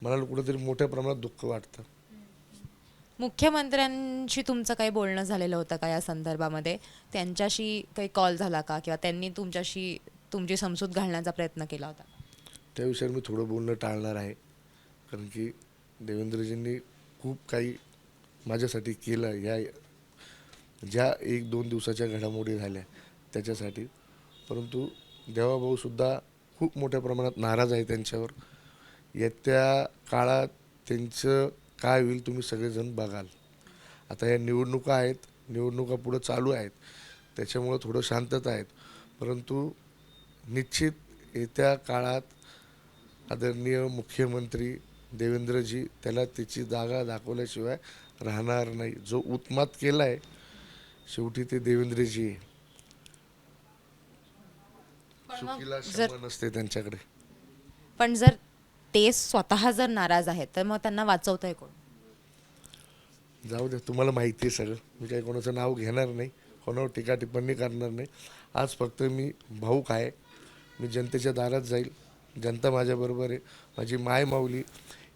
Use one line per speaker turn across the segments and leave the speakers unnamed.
मला कुठेतरी मोठ्या प्रमाणात दुःख वाटतं.
मुख्यमंत्र्यांशी तुमचं काही बोलणं झालेलं होतं का या संदर्भामध्ये? त्यांच्याशी काही कॉल झाला का किंवा त्यांनी तुमच्याशी तुमची समजूत घालण्याचा प्रयत्न केला होता का?
त्या विषयावर मी थोडं बोलणं टाळणार आहे, कारण की देवेंद्रजींनी खूप काही माझ्यासाठी केलं या ज्या 1-2 दिवसाच्या घडामोडी झाल्या त्याच्यासाठी. परंतु देवाभाऊसुद्धा खूप मोठ्या प्रमाणात नाराज आहे त्यांच्यावर. येत्या काळात त्यांचं काय होईल तुम्ही सगळेजण बघाल. आता या निवडणुका आहेत, निवडणुका पुढं चालू आहेत, त्याच्यामुळं थोडं शांतता आहेत. परंतु निश्चित येत्या काळात आदरणीय मुख्यमंत्री देवेंद्रजी त्याला त्याची जागा दाखवल्याशिवाय राहणार नाही. जो उत्मात केला आहे शेवटी ते देवेंद्रजी आहे.
पण मग
चुकीला
जर
क्षमा नसते त्यांच्याकडे.
पण जर ते स्वतः जर नाराज आहेत तर मग त्यांना वाचवतंय कोण?
जाऊ द्या, तुम्हाला माहिती आहे सगळं. मी काही कोणाचं नाव घेणार नाही, कोणावर टीका टिप्पणी करणार नाही. आज फक्त मी भाऊक आहे. मी जनतेच्या दारात जाईल, जनता माझ्याबरोबर आहे. माझी माय माऊली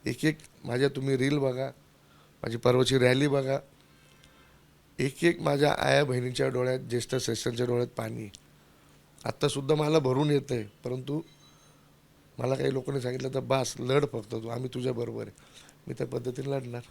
एक एक माझ्या तुम्ही रील बघा, माझी परवाची रॅली बघा. एक एक माझ्या आया बहिणीच्या डोळ्यात, ज्येष्ठ श्रेष्ठांच्या डोळ्यात पाणी आहे. आत्तासुद्धा मला भरून येतं आहे. परंतु मला काही लोकांनी सांगितलं तर बास लढ फक्त तू, आम्ही तुझ्याबरोबर आहे. मी त्या पद्धतीने लढणार.